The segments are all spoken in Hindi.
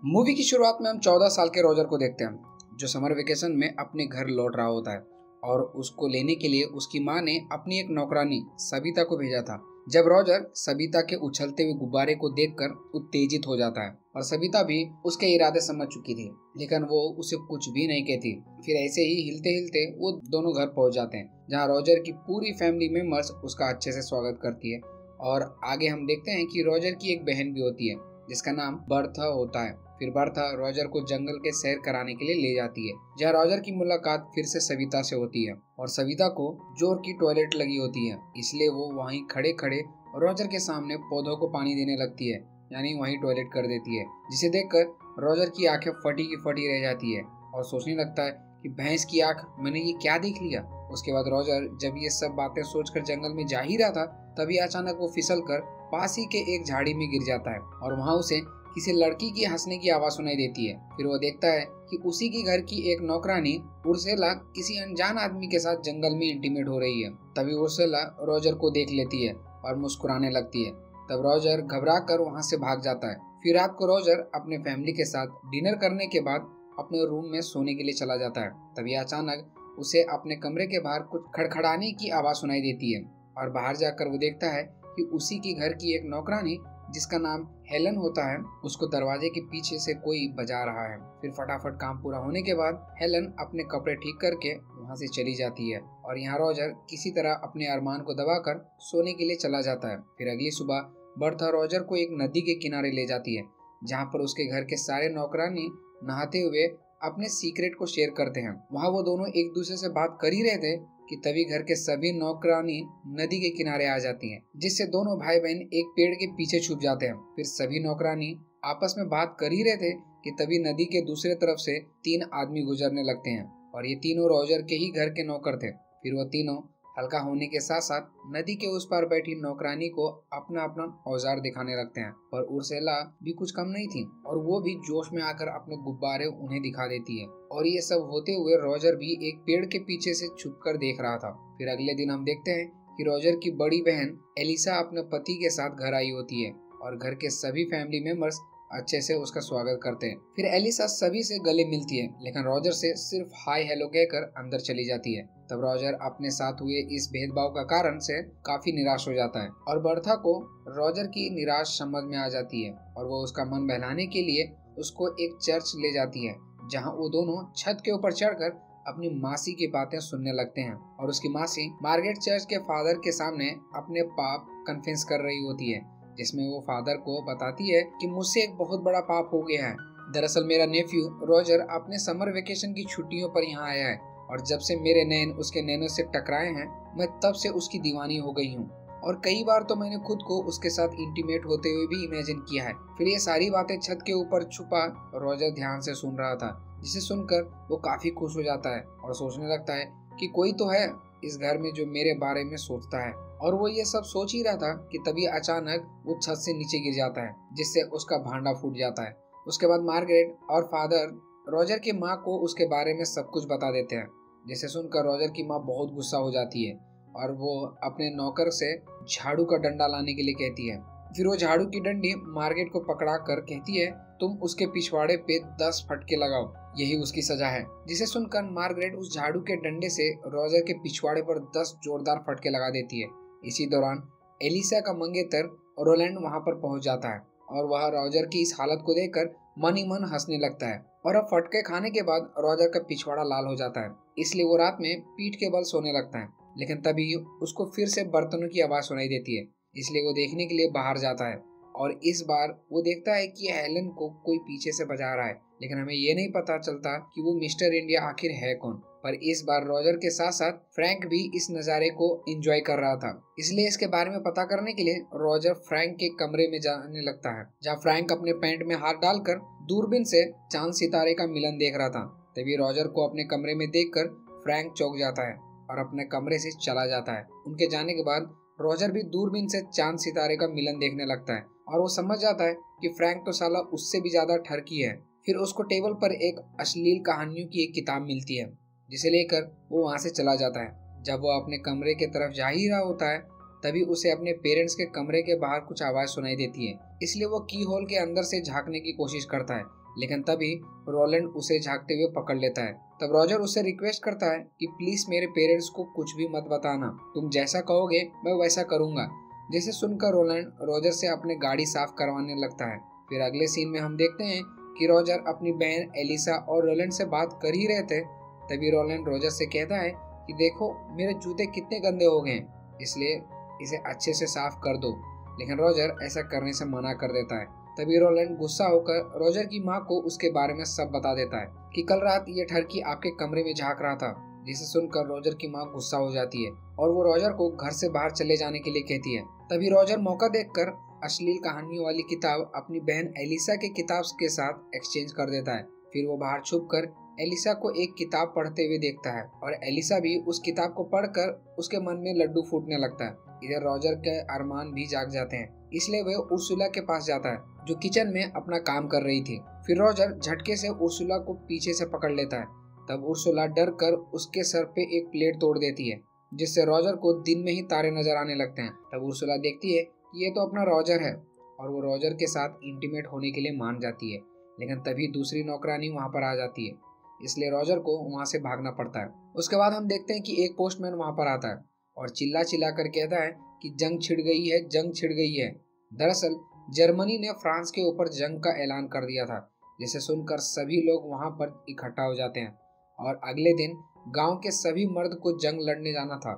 मूवी की शुरुआत में हम 14 साल के रॉजर को देखते हैं जो समर वेकेशन में अपने घर लौट रहा होता है और उसको लेने के लिए उसकी माँ ने अपनी एक नौकरानी सबिता को भेजा था। जब रॉजर सबिता के उछलते हुए गुब्बारे को देखकर उत्तेजित हो जाता है और सबिता भी उसके इरादे समझ चुकी थी, लेकिन वो उसे कुछ भी नहीं कहती। फिर ऐसे ही हिलते हिलते वो दोनों घर पहुंच जाते हैं जहां रॉजर की पूरी फैमिली मेंबर्स उसका अच्छे से स्वागत करती है। और आगे हम देखते हैं कि रॉजर की एक बहन भी होती है जिसका नाम बर्था होता है। फिर बर्था रॉजर को जंगल के सैर कराने के लिए ले जाती है जहाँ रॉजर की मुलाकात फिर से सविता से होती है और सविता को जोर की टॉयलेट लगी होती है, इसलिए वो वहीं खड़े खड़े रॉजर के सामने पौधों को पानी देने लगती है, यानी वहीं टॉयलेट कर देती है, जिसे देखकर रॉजर की आंखें फटी की फटी रह जाती है और सोचने लगता है कि भैंस की आंख, मैंने ये क्या देख लिया। उसके बाद रॉजर जब ये सब बातें सोचकर जंगल में जा ही रहा था तभी अचानक वो फिसल कर पास ही के एक झाड़ी में गिर जाता है और वहाँ उसे किसी लड़की की हंसने की आवाज सुनाई देती है। फिर वो देखता है कि उसी की घर की एक नौकरानी उर्सेला किसी अनजान आदमी के साथ जंगल में इंटीमेट हो रही है। तभी उर्सेला रॉजर को देख लेती है और मुस्कुराने लगती है। तब रॉजर घबरा कर वहाँ से भाग जाता है। फिर रात को रॉजर अपने फैमिली के साथ डिनर करने के बाद अपने रूम में सोने के लिए चला जाता है। तभी अचानक उसे अपने कमरे के बाहर कुछ खड़खड़ाने की आवाज सुनाई देती है और बाहर जाकर वो देखता है कि उसी की घर की एक नौकरानी जिसका नाम हेलन होता है उसको दरवाजे के पीछे से कोई बजा रहा है। फिर फटाफट काम पूरा होने के बाद हेलन अपने कपड़े ठीक करके वहाँ से चली जाती है और यहाँ रॉजर किसी तरह अपने अरमान को दबाकर सोने के लिए चला जाता है। फिर अगली सुबह बर्था रॉजर को एक नदी के किनारे ले जाती है जहाँ पर उसके घर के सारे नौकरानी नहाते हुए अपने सीक्रेट को शेयर करते हैं। वहाँ वो दोनों एक दूसरे से बात कर ही रहे थे कि तभी घर के सभी नौकरानी नदी के किनारे आ जाती हैं, जिससे दोनों भाई बहन एक पेड़ के पीछे छुप जाते हैं। फिर सभी नौकरानी आपस में बात कर ही रहे थे कि तभी नदी के दूसरे तरफ से 3 आदमी गुजरने लगते हैं और ये तीनों रॉजर के ही घर के नौकर थे। फिर वो तीनों हल्का होने के साथ साथ नदी के उस पार बैठी नौकरानी को अपना अपना औजार दिखाने लगते हैं और उर्सेला भी कुछ कम नहीं थी और वो भी जोश में आकर अपने गुब्बारे उन्हें दिखा देती है। और ये सब होते हुए रॉजर भी एक पेड़ के पीछे से छुपकर देख रहा था। फिर अगले दिन हम देखते हैं कि रॉजर की बड़ी बहन एलिसा अपने पति के साथ घर आई होती है और घर के सभी फैमिली मेंबर्स अच्छे से उसका स्वागत करते हैं। फिर एलिसा सभी से गले मिलती है लेकिन रॉजर से सिर्फ हाय हेलो कहकर अंदर चली जाती है। तब रॉजर अपने साथ हुए इस भेदभाव का कारण से काफी निराश हो जाता है और बर्था को रॉजर की निराश समझ में आ जाती है और वो उसका मन बहलाने के लिए उसको एक चर्च ले जाती है जहाँ वो दोनों छत के ऊपर चढ़कर अपनी मासी की बातें सुनने लगते हैं और उसकी मासी मार्गरेट चर्च के फादर के सामने अपने पाप कन्फेस कर रही होती है, जिसमें वो फादर को बताती है कि मुझसे एक बहुत बड़ा पाप हो गया है। दरअसल मेरा नेफ्यू रॉजर अपने समर वेकेशन की छुट्टियों पर यहाँ आया है और जब से मेरे नैन उसके नैनों से टकराए हैं मैं तब से उसकी दीवानी हो गई हूँ और कई बार तो मैंने खुद को उसके साथ इंटीमेट होते हुए भी इमेजिन किया है। फिर ये सारी बातें छत के ऊपर छुपा रॉजर ध्यान से सुन रहा था, जिसे सुनकर वो काफी खुश हो जाता है और सोचने लगता है कि कोई तो है इस घर में जो मेरे बारे में सोचता है। और वो ये सब सोच ही रहा था कि तभी अचानक वो छत से नीचे गिर जाता है जिससे उसका भांडा फूट जाता है। उसके बाद मार्गरेट और फादर रॉजर की माँ को उसके बारे में सब कुछ बता देते हैं, जिसे सुनकर रॉजर की माँ बहुत गुस्सा हो जाती है और वो अपने नौकर से झाड़ू का डंडा लाने के लिए कहती है। फिर वो झाड़ू की डंडी मार्गरेट को पकड़ा कर कहती है तुम उसके पिछवाड़े पे 10 फटके लगाओ, यही उसकी सजा है। जिसे सुनकर मार्गरेट उस झाड़ू के डंडे से रॉजर के पिछवाड़े पर 10 जोरदार फटके लगा देती है। इसी दौरान एलिसा का मंगेतर रोलैंड वहां पर पहुंच जाता है और वह रॉजर की इस हालत को देखकर मन ही मन हंसने लगता है और अब फटके खाने के बाद रॉजर का पिछवाड़ा लाल हो जाता है, इसलिए वो रात में पीठ के बल सोने लगता है। लेकिन तभी उसको फिर से बर्तनों की आवाज सुनाई देती है, इसलिए वो देखने के लिए बाहर जाता है और इस बार वो देखता है कि हेलन को कोई पीछे से बजा रहा है, लेकिन हमें ये नहीं पता चलता कि वो मिस्टर इंडिया आखिर है कौन। पर इस बार रॉजर के साथ साथ फ्रैंक भी इस नज़ारे को एंजॉय कर रहा था, इसलिए इसके बारे में पता करने के लिए रॉजर फ्रैंक के कमरे में जाने लगता है जहाँ फ्रैंक अपने पैंट में हाथ डालकर दूरबीन से चांद सितारे का मिलन देख रहा था। तभी रॉजर को अपने कमरे में देखकर फ्रैंक चौंक जाता है और अपने कमरे से चला जाता है। उनके जाने के बाद रॉजर भी दूरबीन से चांद सितारे का मिलन देखने लगता है और वो समझ जाता है कि फ्रैंक तो साला उससे भी ज्यादा ठरकी है। फिर उसको टेबल पर एक अश्लील कहानियों की एक किताब मिलती है जिसे लेकर वो वहाँ से चला जाता है। जब वो अपने कमरे के तरफ जा ही रहा होता है तभी उसे अपने पेरेंट्स के कमरे के बाहर कुछ आवाज सुनाई देती है, इसलिए वो की होल के अंदर से झांकने की कोशिश करता है, लेकिन तभी रोलैंड उसे झांकते हुए पकड़ लेता है। तब रॉजर उससे रिक्वेस्ट करता है कि प्लीज मेरे पेरेंट्स को कुछ भी मत बताना, तुम जैसा कहोगे मैं वैसा करूंगा। जिसे सुनकर रोलैंड रॉजर से अपनी गाड़ी साफ करवाने लगता है। फिर अगले सीन में हम देखते हैं कि रॉजर अपनी बहन एलिसा और रोलैंड से बात कर ही रहे थे। तभी रोलैंड रॉजर से कहता है कि देखो मेरे जूते कितने गंदे हो गए, इसलिए इसे अच्छे से साफ कर दो। लेकिन रॉजर ऐसा करने से मना कर देता है। तभी रोलैंड गुस्सा होकर रॉजर की माँ को उसके बारे में सब बता देता है कि कल रात ये ठरकी आपके कमरे में झांक रहा था। जिसे सुनकर रॉजर की माँ गुस्सा हो जाती है और वो रॉजर को घर से बाहर चले जाने के लिए कहती है। तभी रॉजर मौका देखकर अश्लील कहानियों वाली किताब अपनी बहन एलिसा के किताब के साथ एक्सचेंज कर देता है। फिर वो बाहर छुपकर एलिसा को एक किताब पढ़ते हुए देखता है और एलिसा भी उस किताब को पढ़कर उसके मन में लड्डू फूटने लगता है। इधर रॉजर के अरमान भी जाग जाते हैं, इसलिए वह उर्सुला के पास जाता है जो किचन में अपना काम कर रही थी। फिर रॉजर झटके से उर्सुला को पीछे से पकड़ लेता है। तब उर्सुला डर कर उसके सर पे एक प्लेट तोड़ देती है, जिससे रॉजर को दिन में ही तारे नजर आने लगते हैं। तब उर्सुला देखती है कि ये तो अपना रॉजर है और वो रॉजर के साथ इंटीमेट होने के लिए मान जाती है। लेकिन तभी दूसरी नौकरानी वहाँ पर आ जाती है, इसलिए रॉजर को वहाँ से भागना पड़ता है। उसके बाद हम देखते हैं कि एक पोस्टमैन वहाँ पर आता है और चिल्ला चिल्ला कर कहता है कि जंग छिड़ गई है, जंग छिड़ गई है। दरअसल जर्मनी ने फ्रांस के ऊपर जंग का ऐलान कर दिया था, जिसे सुनकर सभी लोग वहाँ पर इकट्ठा हो जाते हैं और अगले दिन गांव के सभी मर्द को जंग लड़ने जाना था।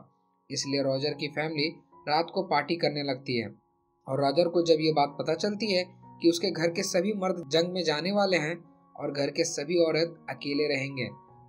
इसलिए रॉजर की फैमिली रात को पार्टी करने लगती है और रॉजर को जब ये बात पता चलती है कि उसके घर के सभी मर्द जंग में जाने वाले हैं और घर के सभी औरत अकेले रहेंगे,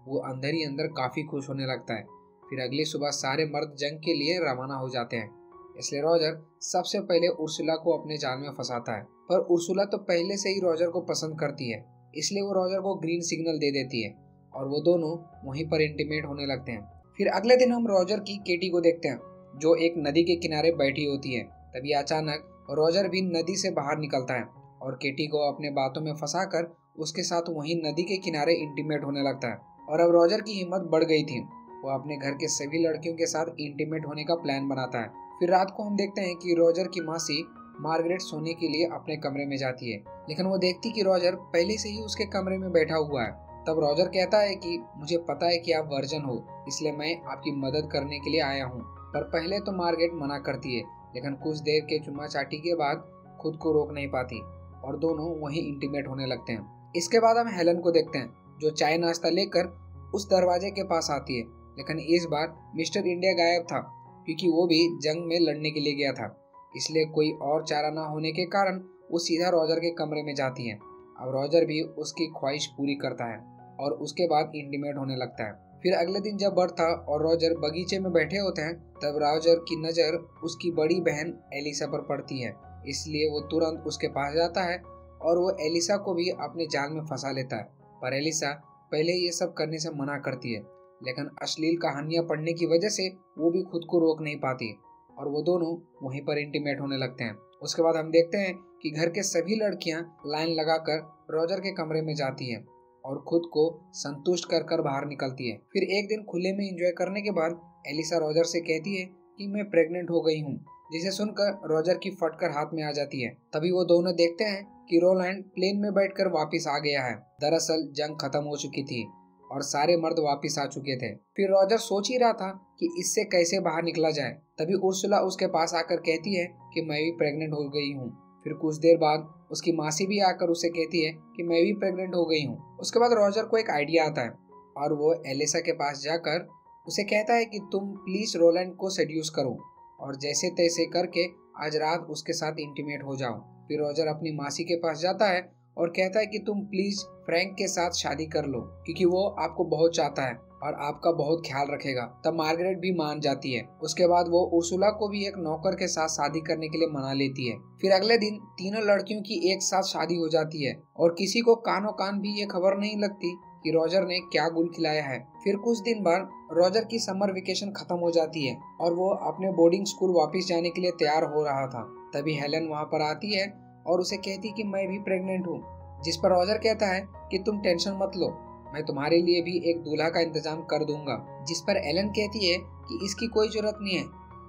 वो अंदर ही अंदर काफी खुश होने लगता है। फिर अगली सुबह सारे मर्द जंग के लिए रवाना हो जाते हैं। इसलिए रॉजर सबसे पहले उर्सुला को अपने जाल में फंसाता है, पर उर्सुला तो पहले से ही रॉजर को पसंद करती है, इसलिए वो रॉजर को ग्रीन सिग्नल दे देती है और वो दोनों वहीं पर इंटीमेट होने लगते हैं। फिर अगले दिन हम रॉजर की केटी को देखते हैं जो एक नदी के किनारे बैठी होती है। तभी अचानक रॉजर भी नदी से बाहर निकलता है और केटी को अपने बातों में फंसाकर उसके साथ वहीं नदी के किनारे इंटीमेट होने लगता है। और अब रॉजर की हिम्मत बढ़ गई थी, वो अपने घर के सभी लड़कियों के साथ इंटीमेट होने का प्लान बनाता है। फिर रात को हम देखते हैं कि रॉजर की मासी मार्गरेट सोने के लिए अपने कमरे में जाती है, लेकिन वो देखती कि रॉजर पहले से ही उसके कमरे में बैठा हुआ है। तब रॉजर कहता है कि मुझे पता है कि आप वर्जन हो, इसलिए मैं आपकी मदद करने के लिए आया हूँ। पर पहले तो मार्गरेट मना करती है, लेकिन कुछ देर के चुम्मा चाटी के बाद खुद को रोक नहीं पाती और दोनों वहीं इंटीमेट होने लगते हैं। इसके बाद हम हेलन को देखते हैं जो चाय नाश्ता लेकर उस दरवाजे के पास आती है, लेकिन इस बार मिस्टर इंडिया गायब था क्योंकि वो भी जंग में लड़ने के लिए गया था। इसलिए कोई और चारा ना होने के कारण वो सीधा रॉजर के कमरे में जाती है। अब रॉजर भी उसकी ख्वाहिश पूरी करता है और उसके बाद इंटीमेट होने लगता है। फिर अगले दिन जब बर्था और रॉजर बगीचे में बैठे होते हैं, तब रॉजर की नज़र उसकी बड़ी बहन एलिसा पर पड़ती है, इसलिए वो तुरंत उसके पास जाता है और वो एलिसा को भी अपने जाल में फंसा लेता है। पर एलिसा पहले ये सब करने से मना करती है, लेकिन अश्लील कहानियां पढ़ने की वजह से वो भी खुद को रोक नहीं पाती और वो दोनों वहीं पर इंटीमेट होने लगते हैं। उसके बाद हम देखते हैं कि घर के सभी लड़कियां लाइन लगाकर रॉजर के कमरे में जाती हैं और खुद को संतुष्ट कर कर बाहर निकलती है। फिर एक दिन खुले में एंजॉय करने के बाद एलिसा रॉजर से कहती है कि मैं प्रेग्नेंट हो गई हूँ, जिसे सुनकर रॉजर की फटकर हाथ में आ जाती है। तभी वो दोनों देखते हैं कि रोलैंड प्लेन में बैठकर वापस आ गया है। दरअसल जंग खत्म हो चुकी थी और सारे मर्द वापस आ चुके थे। फिर रॉजर सोच ही रहा था कि इससे कैसे बाहर निकला जाए। तभी उर्सुला उसके पास आकर कहती है कि मैं भी प्रेग्नेंट हो गई हूँ। फिर कुछ देर बाद उसकी मासी भी आकर उसे कहती है कि मैं भी प्रेग्नेंट हो गई हूँ। उसके बाद रॉजर को एक आइडिया आता है और वो एलिसा के पास जाकर उसे कहता है कि तुम प्लीज रोलैंड को सेड्यूस करो और जैसे तैसे करके आज रात उसके साथ इंटीमेट हो जाओ। फिर रॉजर अपनी मासी के पास जाता है और कहता है कि तुम प्लीज फ्रैंक के साथ शादी कर लो क्योंकि वो आपको बहुत चाहता है और आपका बहुत ख्याल रखेगा। तब मार्गरेट भी मान जाती है। उसके बाद वो उर्सुला को भी एक नौकर के साथ शादी करने के लिए मना लेती है। फिर अगले दिन तीनों लड़कियों की एक साथ शादी हो जाती है और किसी को कानों कान भी ये खबर नहीं लगती कि रॉजर ने क्या गुल खिलाया है। फिर कुछ दिन बाद रॉजर की समर वेकेशन खत्म हो जाती है और वो अपने बोर्डिंग स्कूल वापस जाने के लिए तैयार हो रहा था। तभी हेलन वहाँ पर आती है और उसे कहती कि मैं भी प्रेग्नेंट हूँ, जिस पर रॉजर कहता है कि तुम टेंशन मत लो, मैं तुम्हारे लिए भी एक दूल्हा का इंतजाम कर दूंगा। जिस पर एलन कहती है कि इसकी कोई जरूरत नहीं है,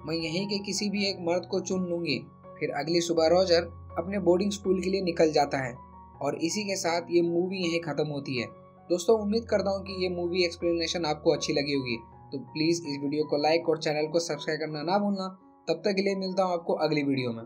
मैं यहीं के किसी भी एक मर्द को चुन लूंगी। फिर अगली सुबह रॉजर अपने बोर्डिंग स्कूल के लिए निकल जाता है और इसी के साथ ये मूवी यहीं ख़त्म होती है। दोस्तों उम्मीद करता हूँ कि ये मूवी एक्सप्लेनेशन आपको अच्छी लगी होगी। तो प्लीज़ इस वीडियो को लाइक और चैनल को सब्सक्राइब करना ना भूलना। तब तक के लिए मिलता हूँ आपको अगली वीडियो में।